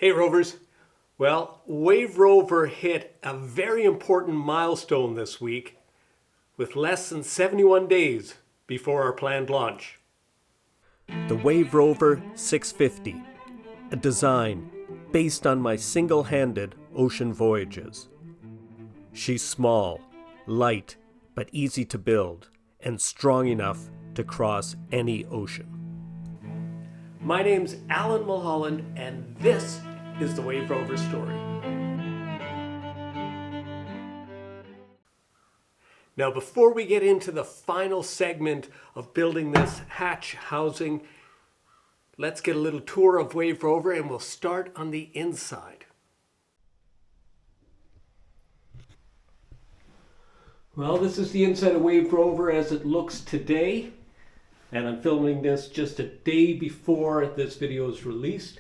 Hey Rovers! Well, Wave Rover hit a very important milestone this week with less than 71 days before our planned launch. The Wave Rover 650, a design based on my single-handed ocean voyages. She's small, light, but easy to build, and strong enough to cross any ocean. My name's Alan Mulholland, and this is the Wave Rover story. Now, before we get into the final segment of building this hatch housing, let's get a little tour of Wave Rover, and we'll start on the inside. Well, this is the inside of Wave Rover as it looks today, and I'm filming this just a day before this video is released.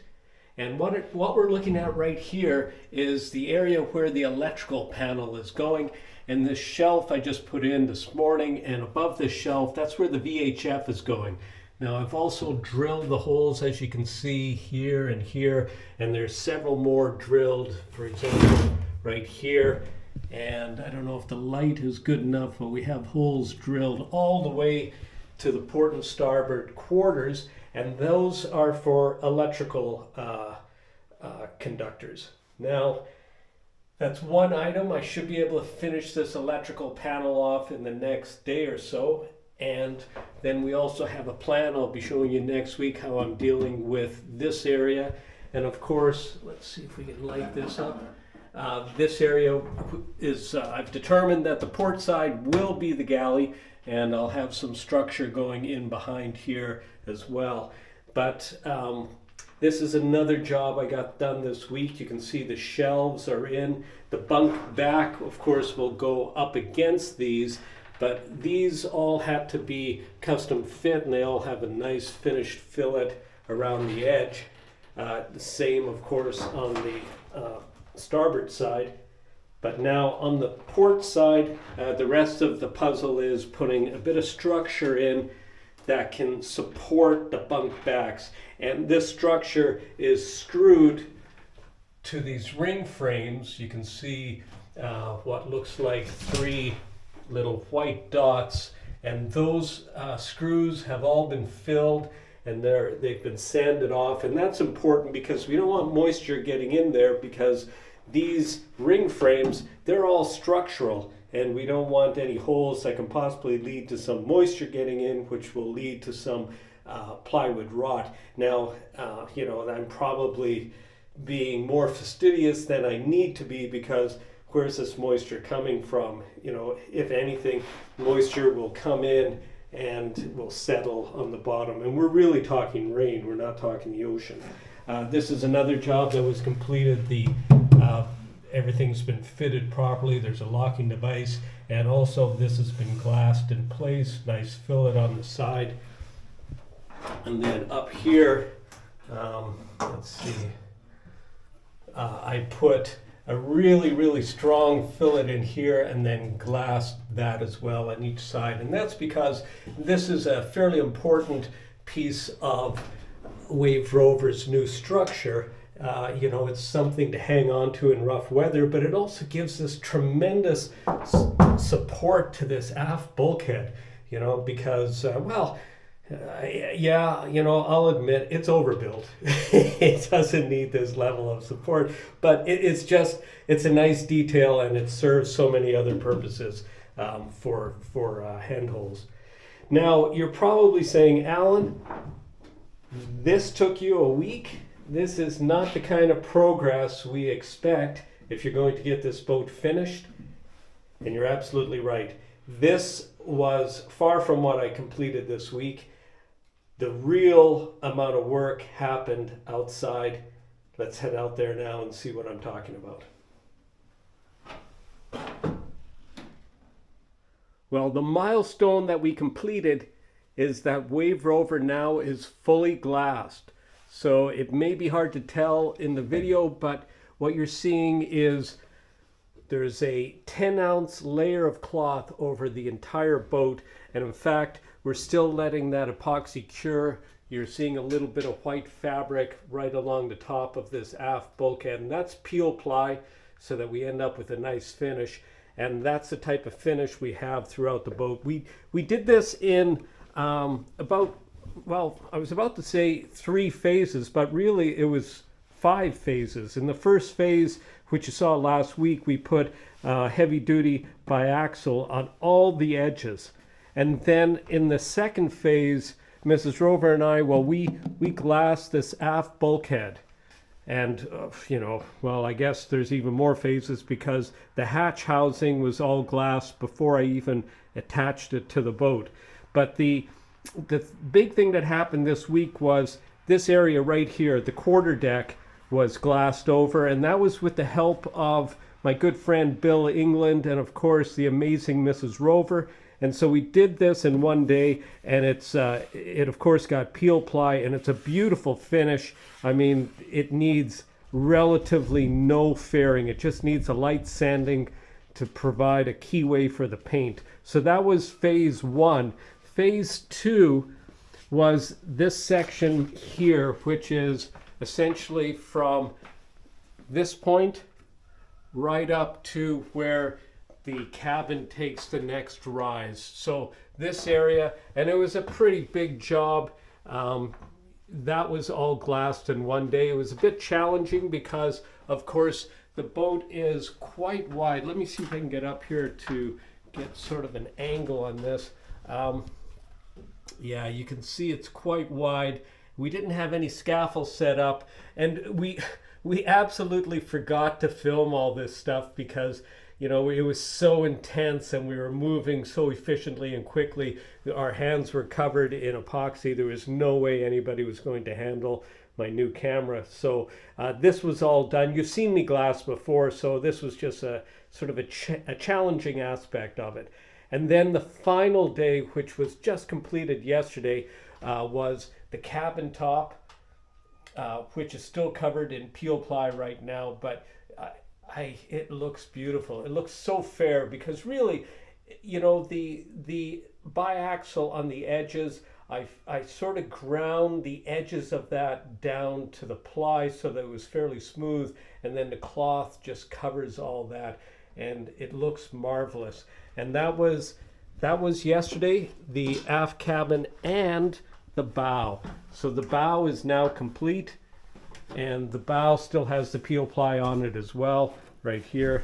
And what we're looking at right here is the area where the electrical panel is going. And this shelf I just put in this morning, and above this shelf, that's where the VHF is going. Now I've also drilled the holes, as you can see, here, and there's several more drilled, for example, right here. And I don't know if the light is good enough, but we have holes drilled all the way to the port and starboard quarters, and those are for electrical conductors. Now, that's one item. I should be able to finish this electrical panel off in the next day or so. And then we also have a plan I'll be showing you next week how I'm dealing with this area. And of course, let's see if we can light this up. This area is, I've determined that the port side will be the galley, and I'll have some structure going in behind here as well. But this is another job I got done this week. You can see the shelves are in. The bunk back, of course, will go up against these, but these all had to be custom fit, and they all have a nice finished fillet around the edge. The same, of course, on the starboard side. But now on the port side, the rest of the puzzle is putting a bit of structure in that can support the bunk backs. And this structure is screwed to these ring frames. You can see what looks like 3 little white dots, and those screws have all been filled, and they've been sanded off. And that's important because we don't want moisture getting in there, because these ring frames, they're all structural, and we don't want any holes that can possibly lead to some moisture getting in, which will lead to some plywood rot. Now, I'm probably being more fastidious than I need to be, because where's this moisture coming from? If anything, moisture will come in and will settle on the bottom. And we're really talking rain, we're not talking the ocean. This is another job that was completed. Everything's been fitted properly. There's a locking device, and also this has been glassed in place. Nice fillet on the side. And then up here, let's see, I put a really strong fillet in here, and then glassed that as well on each side. And that's because this is a fairly important piece of Wave Rover's new structure. It's something to hang on to in rough weather, but it also gives this tremendous support to this aft bulkhead, because, I'll admit it's overbuilt. It doesn't need this level of support, but it's a nice detail, and it serves so many other purposes for handholds. Now, you're probably saying, Alan, this took you a week? This is not the kind of progress we expect if you're going to get this boat finished. And you're absolutely right. This was far from what I completed this week. The real amount of work happened outside. Let's head out there now and see what I'm talking about. Well, the milestone that we completed is that Wave Rover now is fully glassed. So it may be hard to tell in the video, but what you're seeing is there's a 10-ounce layer of cloth over the entire boat. And in fact, we're still letting that epoxy cure you're seeing a little bit of white fabric right along the top of this aft bulkhead, and that's peel ply so that we end up with a nice finish. And that's the type of finish we have throughout the boat. We did this in about, well, I was about to say 3 phases, but really it was 5 phases. In the first phase, which you saw last week, we put heavy duty biaxial on all the edges. And then in the second phase, Mrs. Rover and I, well, we glassed this aft bulkhead. And, you know, well, I guess there's even more phases because the hatch housing was all glass before I even attached it to the boat. But the big thing that happened this week was this area right here, the quarterdeck, was glassed over, and that was with the help of my good friend Bill England and of course the amazing Mrs. Rover. And so we did this in one day, and it of course got peel ply, and it's a beautiful finish. I mean, it needs relatively no fairing. It just needs a light sanding to provide a keyway for the paint. So that was phase 1. Phase 2 was this section here, which is essentially from this point right up to where the cabin takes the next rise. So this area, and it was a pretty big job. That was all glassed in one day. It was a bit challenging because, of course, the boat is quite wide. Let me see if I can get up here to get sort of an angle on this. Yeah, you can see it's quite wide. We didn't have any scaffold set up, and we absolutely forgot to film all this stuff because, you know, it was so intense and we were moving so efficiently and quickly. Our hands were covered in epoxy. There was no way anybody was going to handle my new camera. So this was all done. You've seen me glass before, so this was just a sort of a challenging aspect of it. And then the final day, which was just completed yesterday, was the cabin top, which is still covered in peel ply right now, but it looks beautiful. It looks so fair because really, you know, the biaxial on the edges, I sort of ground the edges of that down to the ply so that it was fairly smooth, and then the cloth just covers all that, and it looks marvelous. And that was yesterday, the aft cabin and the bow. So the bow is now complete, and the bow still has the peel ply on it as well right here.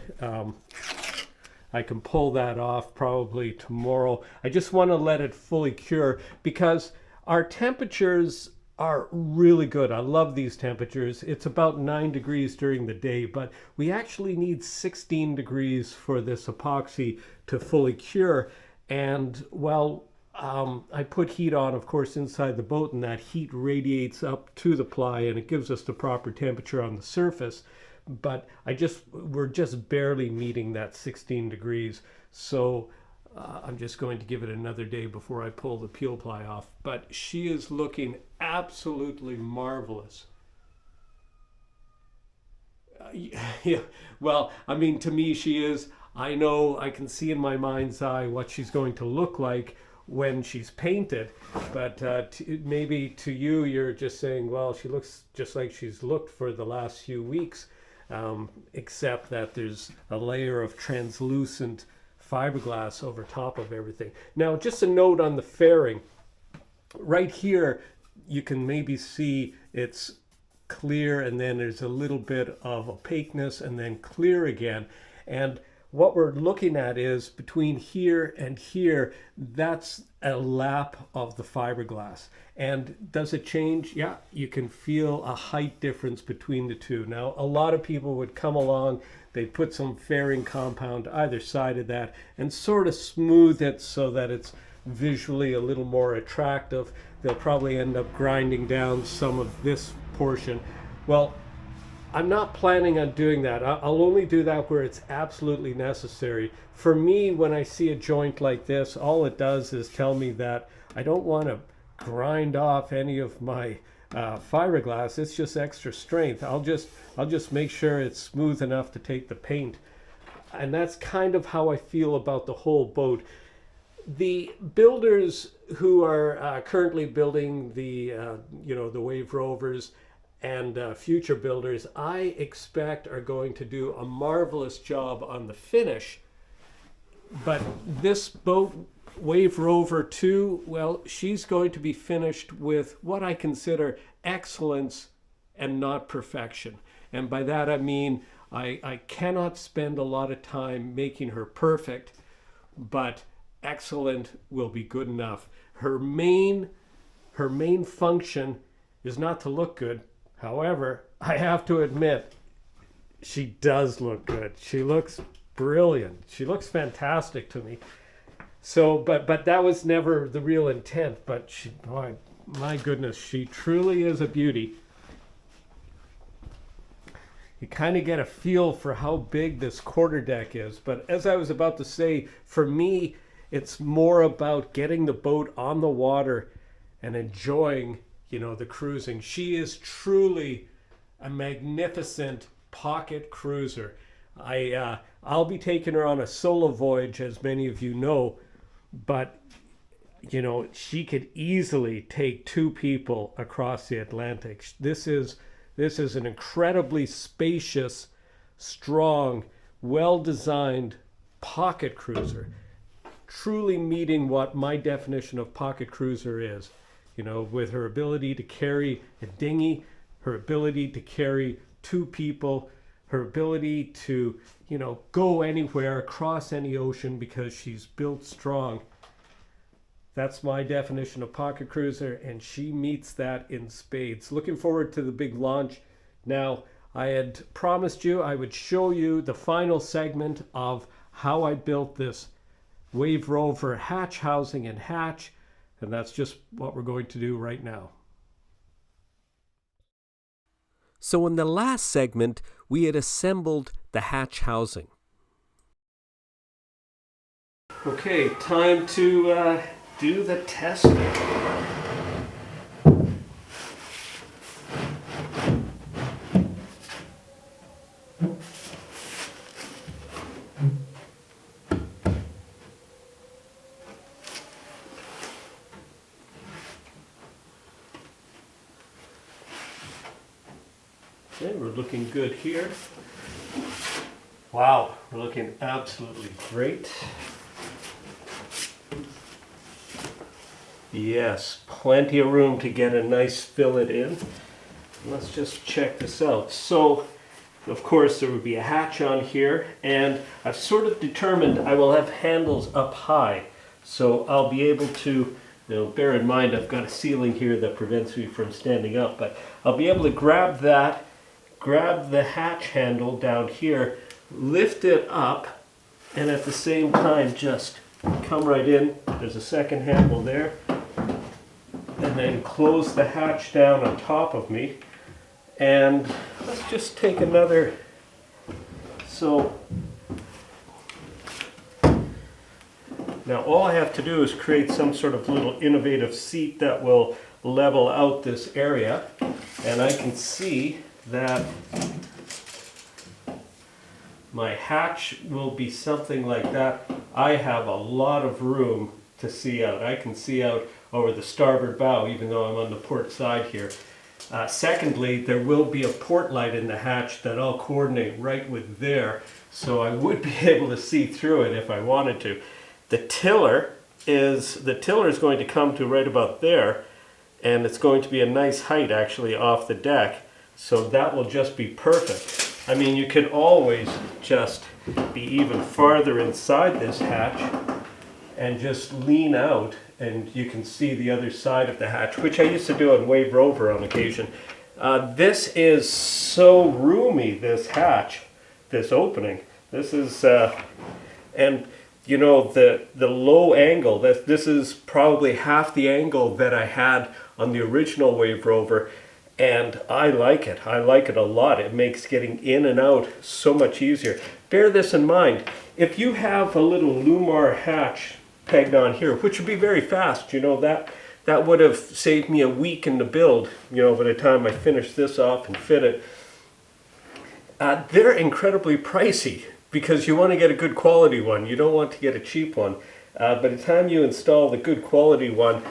I can pull that off probably tomorrow. I just want to let it fully cure because our temperatures are really good. I love these temperatures. It's about 9 degrees during the day, but we actually need 16 degrees for this epoxy to fully cure. And well, I put heat on, of course, inside the boat, and that heat radiates up to the ply and it gives us the proper temperature on the surface. But we're just barely meeting that 16 degrees. So I'm just going to give it another day before I pull the peel ply off. But she is looking absolutely marvelous. Yeah, well, I mean, to me, she is. I know I can see in my mind's eye what she's going to look like when she's painted, but maybe to you, you're just saying, well, she looks just like she's looked for the last few weeks, except that there's a layer of translucent fiberglass over top of everything. Now, just a note on the fairing. Right here, you can maybe see it's clear, and then there's a little bit of opaqueness, and then clear again. And what we're looking at is between here and here, that's a lap of the fiberglass. And does it change? Yeah, you can feel a height difference between the two. Now, a lot of people would come along, they'd put some fairing compound either side of that and sort of smooth it so that it's visually a little more attractive. They'll probably end up grinding down some of this portion. Well, I'm not planning on doing that. I'll only do that where it's absolutely necessary. For me, when I see a joint like this, all it does is tell me that I don't want to grind off any of my fiberglass. It's just extra strength. I'll just make sure it's smooth enough to take the paint. And that's kind of how I feel about the whole boat. the builders who are currently building the the Wave Rovers and future builders, I expect are going to do a marvelous job on the finish. But this boat, Wave Rover 2, well, she's going to be finished with what I consider excellence and not perfection. And by that I mean I cannot spend a lot of time making her perfect, but excellent will be good enough. Her main function is not to look good. However, I have to admit, she does look good. She looks brilliant. She looks fantastic to me. So, but that was never the real intent. But she, my goodness, she truly is a beauty. You kind of get a feel for how big this quarterdeck is. But as I was about to say, for me, it's more about getting the boat on the water and enjoying, the cruising. She is truly a magnificent pocket cruiser. I'll be taking her on a solo voyage, as many of you know, but she could easily take 2 people across the Atlantic. This is an incredibly spacious, strong, well-designed pocket cruiser, truly meeting what my definition of pocket cruiser is. With her ability to carry a dinghy, her ability to carry 2 people, her ability to, go anywhere, across any ocean because she's built strong. That's my definition of pocket cruiser, and she meets that in spades. Looking forward to the big launch. Now, I had promised you I would show you the final segment of how I built this Wave Rover hatch housing and hatch, and that's just what we're going to do right now. So in the last segment, we had assembled the hatch housing. Okay, time to do the testing. Okay, we're looking good here. Wow, we're looking absolutely great. Yes, plenty of room to get a nice fillet in. Let's just check this out. So, of course, there would be a hatch on here, and I've sort of determined I will have handles up high. So I'll be able to, bear in mind I've got a ceiling here that prevents me from standing up, but I'll be able to grab the hatch handle down here, lift it up, and at the same time just come right in. There's a second handle there. And then close the hatch down on top of me. And let's just take another. So now all I have to do is create some sort of little innovative seat that will level out this area. And I can see that my hatch will be something like that. I have a lot of room to see out. I can see out over the starboard bow, even though I'm on the port side here. Secondly, there will be a port light in the hatch that I'll coordinate right with there, so I would be able to see through it if I wanted to. The tiller is going to come to right about there, and it's going to be a nice height actually off the deck, so that will just be perfect. I mean, you can always just be even farther inside this hatch and just lean out, and you can see the other side of the hatch, which I used to do on Wave Rover on occasion. This is so roomy, this hatch, this opening. This is, and the low angle, this is probably half the angle that I had on the original Wave Rover, and I like it. I like it a lot. It makes getting in and out so much easier. Bear this in mind. If you have a little Lumar hatch pegged on here, which would be very fast, that would have saved me a week in the build, by the time I finish this off and fit it. They're incredibly pricey because you want to get a good quality one. You don't want to get a cheap one. By the time you install the good quality one,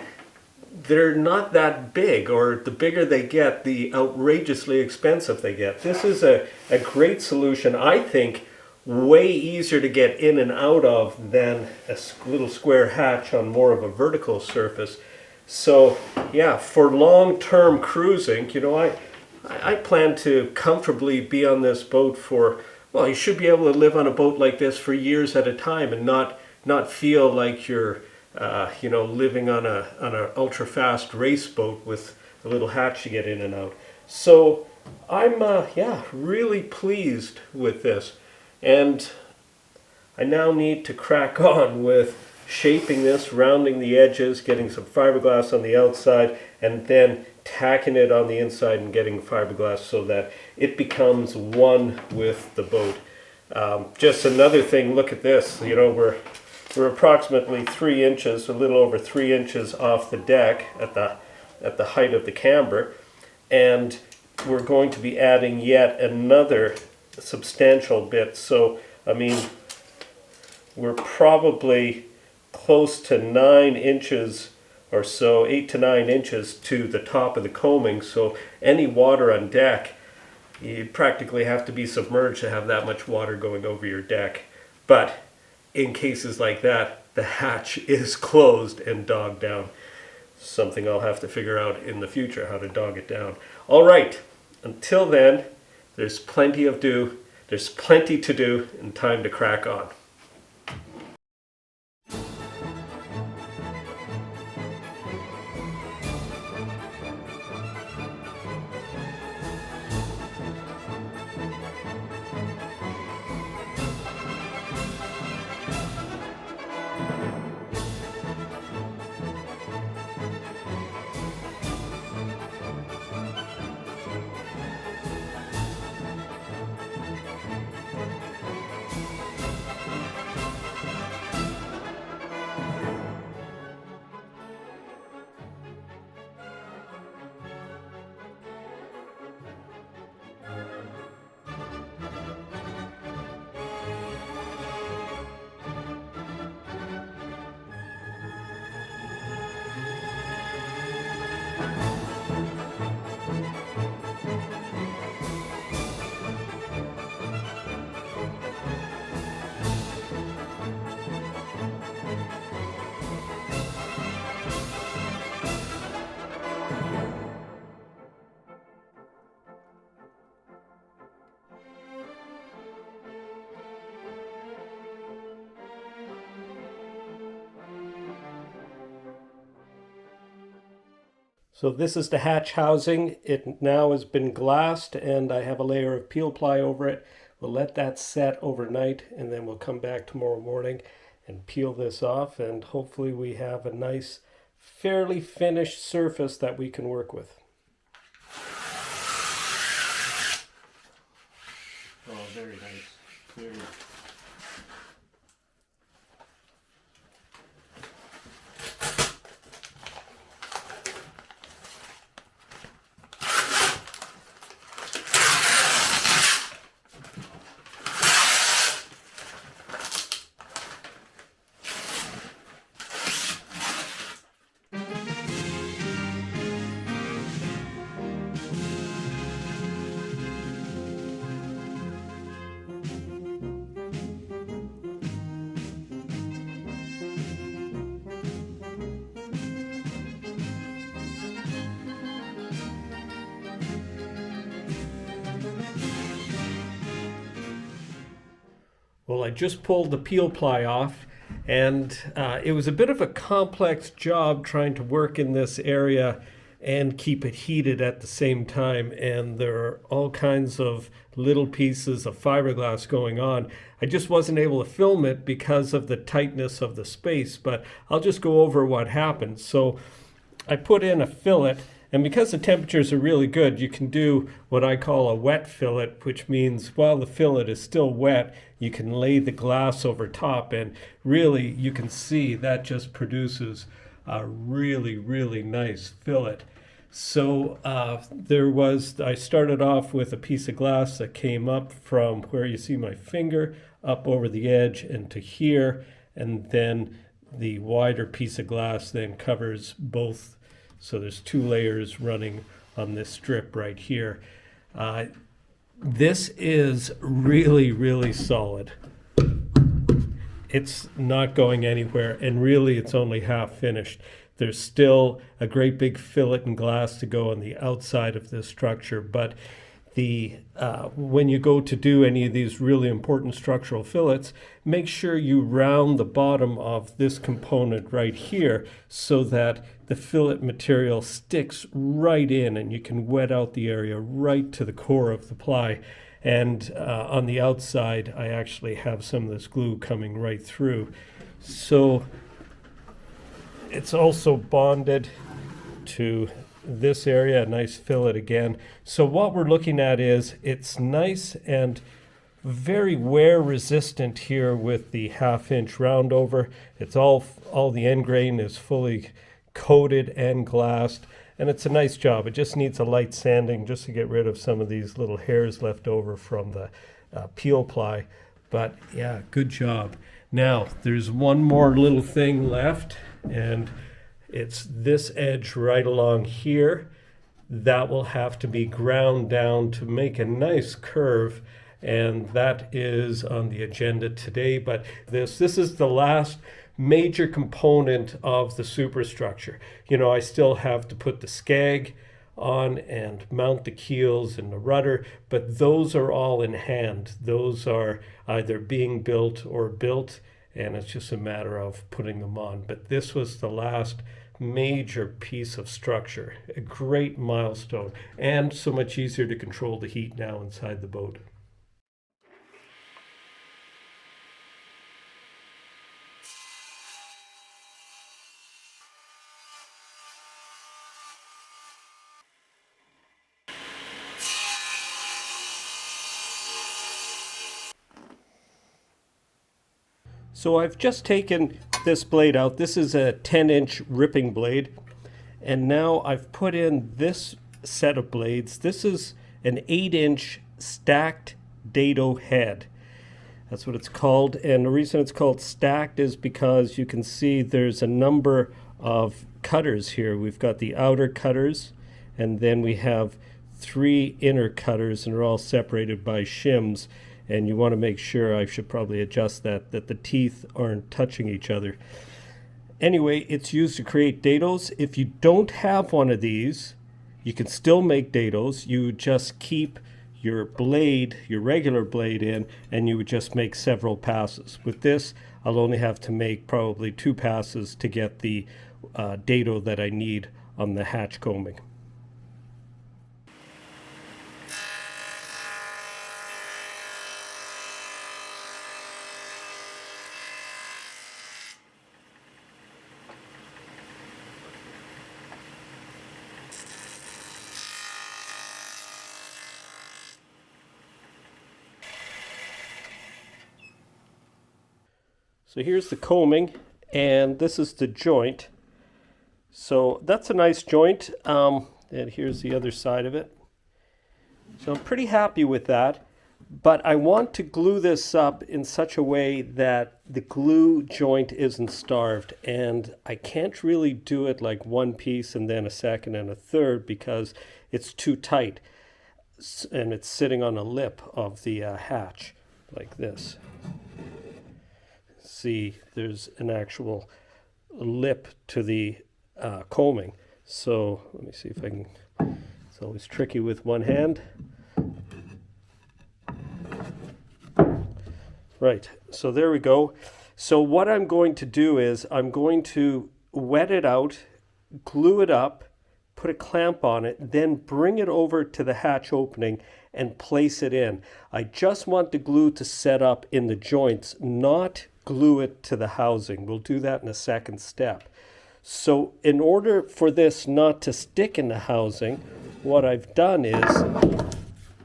they're not that big, or the bigger they get, the outrageously expensive they get. This is a great solution, I think, way easier to get in and out of than a little square hatch on more of a vertical surface. So yeah, for long-term cruising, you know, I plan to comfortably be on this boat for, well, you should be able to live on a boat like this for years at a time and not feel like you're you know, living on an ultra fast race boat with a little hatch to get in and out. So I'm yeah, really pleased with this, and I now need to crack on with shaping this, rounding the edges, getting some fiberglass on the outside, and then tacking it on the inside and getting fiberglass so that it becomes one with the boat. Just another thing, look at this, you know, we're approximately 3 inches, a little over 3 inches off the deck at the height of the camber, and we're going to be adding yet another substantial bit. So I mean, we're probably close to 9 inches or so, 8 to 9 inches to the top of the coaming. So any water on deck, you practically have to be submerged to have that much water going over your deck. But in cases like that, the hatch is closed and dogged down. Something I'll have to figure out in the future, how to dog it down. All right, until then, there's plenty to do and time to crack on. So this is the hatch housing. It now has been glassed and I have a layer of peel ply over it. We'll let that set overnight and then we'll come back tomorrow morning and peel this off, and hopefully we have a nice, fairly finished surface that we can work with. Oh, very nice. Very nice. Well, I just pulled the peel ply off, and it was a bit of a complex job trying to work in this area and keep it heated at the same time. And there are all kinds of little pieces of fiberglass going on. I just wasn't able to film it because of the tightness of the space, but I'll just go over what happened. So I put in a fillet, and because the temperatures are really good, you can do what I call a wet fillet, which means while the fillet is still wet, you can lay the glass over top, and really you can see that just produces a really, really nice fillet. So I started off with a piece of glass that came up from where you see my finger up over the edge and to here, and then the wider piece of glass then covers both. So there's 2 layers running on this strip right here. This is really, really solid. It's not going anywhere, and really it's only half finished. There's still a great big fillet and glass to go on the outside of this structure, but when you go to do any of these really important structural fillets, make sure you round the bottom of this component right here so that the fillet material sticks right in and you can wet out the area right to the core of the ply. And on the outside, I actually have some of this glue coming right through. So it's also bonded to this area, a nice fillet again. So what we're looking at is it's nice and very wear resistant here with the 1/2-inch round over. It's all the end grain is fully coated and glassed, and it's a nice job. It just needs a light sanding just to get rid of some of these little hairs left over from the peel ply. But yeah, good job. Now there's one more little thing left, and it's this edge right along here. That will have to be ground down to make a nice curve, and that is on the agenda today. But this is the last major component of the superstructure. You know, I still have to put the skag on and mount the keels and the rudder, but those are all in hand. Those are either being built or built, and it's just a matter of putting them on. But this was the last major piece of structure, a great milestone, and so much easier to control the heat now inside the boat. So I've just taken this blade out. This is a 10-inch ripping blade. And now I've put in this set of blades. This is an 8-inch stacked dado head. That's what it's called. And the reason it's called stacked is because you can see there's a number of cutters here. We've got the outer cutters, and then we have 3 inner cutters, and they're all separated by shims. And you want to make sure, I should probably adjust that the teeth aren't touching each other. Anyway, it's used to create dados. If you don't have one of these, you can still make dados. You just keep your blade, your regular blade in, and you would just make several passes. With this, I'll only have to make probably 2 passes to get the dado that I need on the hatch combing. So here's the combing, and this is the joint. So that's a nice joint, and here's the other side of it. So I'm pretty happy with that, but I want to glue this up in such a way that the glue joint isn't starved, and I can't really do it like one piece and then a second and a third because it's too tight, and it's sitting on a lip of the hatch like this. See, there's an actual lip to the combing. So let me see if I can, it's always tricky with one hand. Right, so there we go. So what I'm going to do is I'm going to wet it out, glue it up, put a clamp on it, then bring it over to the hatch opening and place it in. I just want the glue to set up in the joints, not glue it to the housing. We'll do that in a second step. So in order for this not to stick in the housing, what I've done is,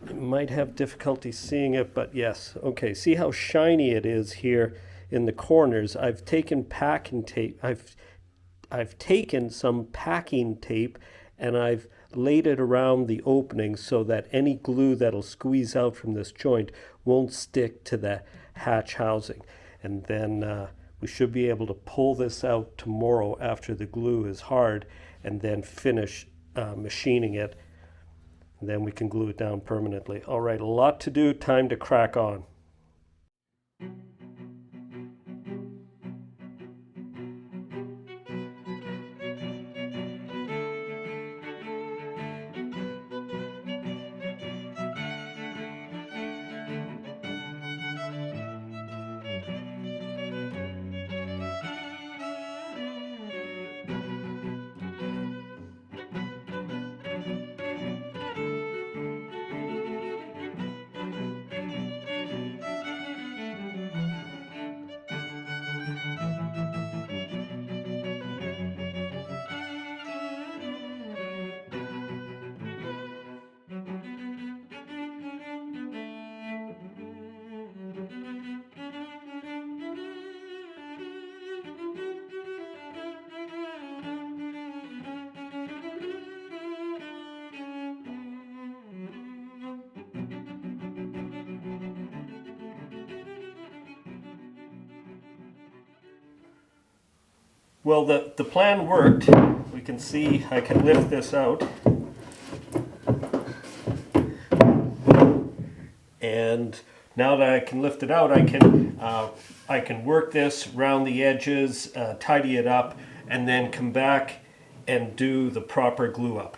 you might have difficulty seeing it, but yes, okay, see how shiny it is here in the corners. I've taken packing tape, I've taken some packing tape and I've laid it around the opening so that any glue that'll squeeze out from this joint won't stick to the hatch housing. And then We should be able to pull this out tomorrow after the glue is hard and then finish machining it. And then we can glue it down permanently. All right, a lot to do, time to crack on. Well, the plan worked. We can see I can lift this out. And now that I can lift it out, I can work this around the edges, tidy it up, and then come back and do the proper glue up.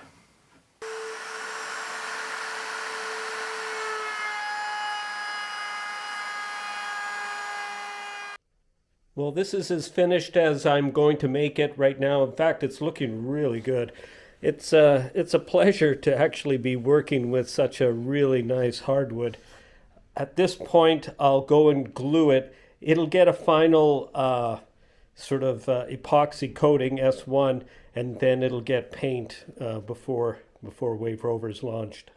Well, this is as finished as I'm going to make it right now. In fact, it's looking really good. It's a pleasure to actually be working with such a really nice hardwood. At this point, I'll go and glue it. It'll get a final sort of epoxy coating, S1, and then it'll get paint before Wave Rover is launched.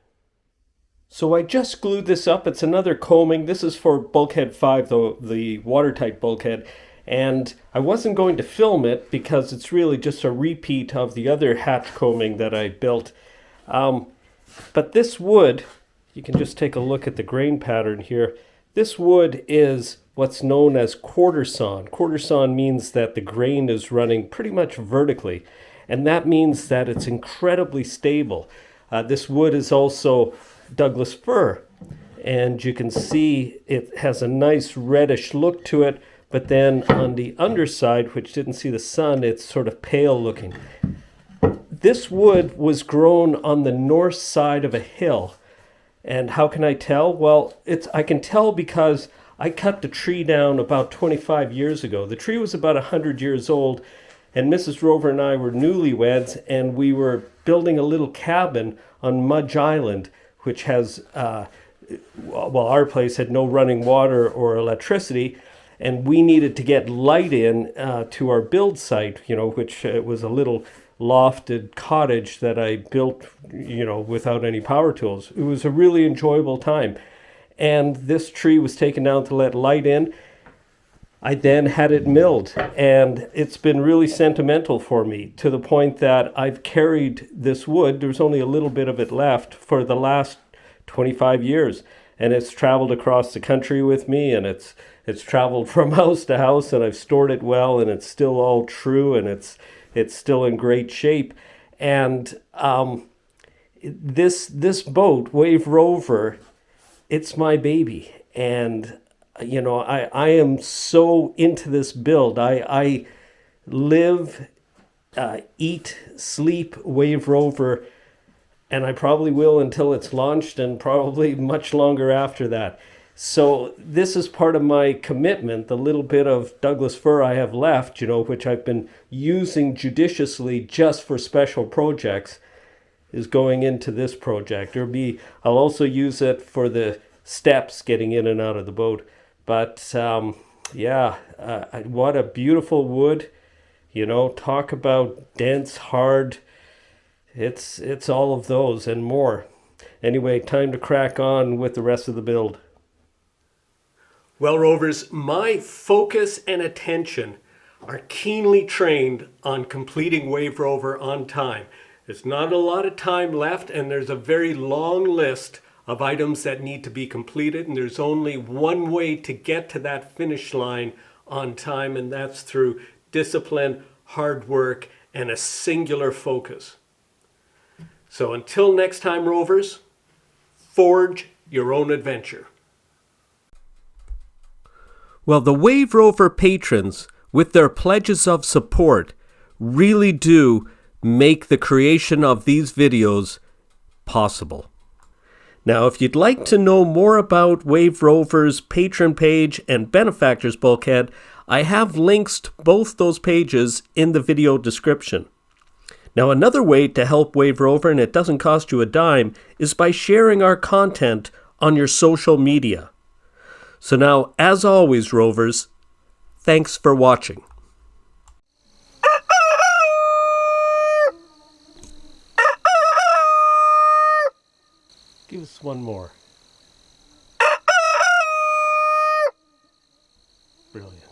So I just glued this up. It's another combing. This is for Bulkhead 5, though, the watertight bulkhead. And I wasn't going to film it because it's really just a repeat of the other hatch combing that I built. But this wood, you can just take a look at the grain pattern here. This wood is what's known as quarter sawn. Quarter sawn means that the grain is running pretty much vertically. And that means that it's incredibly stable. This wood is also Douglas fir, and you can see it has a nice reddish look to it, but then on the underside, which didn't see the sun, it's sort of pale looking. This wood was grown on the north side of a hill, and how can I tell? Well, I can tell because I cut the tree down about 25 years ago. The tree was about 100 years old, and Mrs. Rover and I were newlyweds, and we were building a little cabin on Mudge Island, which has, well, our place had no running water or electricity, and we needed to get light in to our build site, which was a little lofted cottage that I built, without any power tools. It was a really enjoyable time. And this tree was taken down to let light in. I then had it milled, and it's been really sentimental for me, to the point that I've carried this wood, there's only a little bit of it left, for the last 25 years. And it's traveled across the country with me, and it's traveled from house to house, and I've stored it well, and it's still all true, and it's still in great shape. And this boat, Wave Rover, it's my baby. And I am so into this build. I live, eat, sleep Wave Rover, and I probably will until it's launched, and probably much longer after that. So this is part of my commitment. The little bit of Douglas fir I have left, which I've been using judiciously just for special projects, is going into this project. I'll also use it for the steps getting in and out of the boat. But what a beautiful wood, talk about dense, hard. It's all of those and more. Anyway, time to crack on with the rest of the build. Well, Rovers, my focus and attention are keenly trained on completing Wave Rover on time. There's not a lot of time left, and there's a very long list of items that need to be completed, and there's only one way to get to that finish line on time, and that's through discipline, hard work, and a singular focus. So until next time, Rovers, forge your own adventure. Well, the Wave Rover patrons, with their pledges of support, really do make the creation of these videos possible. Now, if you'd like to know more about Wave Rover's patron page and Benefactors Bulkhead, I have links to both those pages in the video description. Now, another way to help Wave Rover, and it doesn't cost you a dime, is by sharing our content on your social media. So now, as always, Rovers, thanks for watching. Give us one more. Brilliant.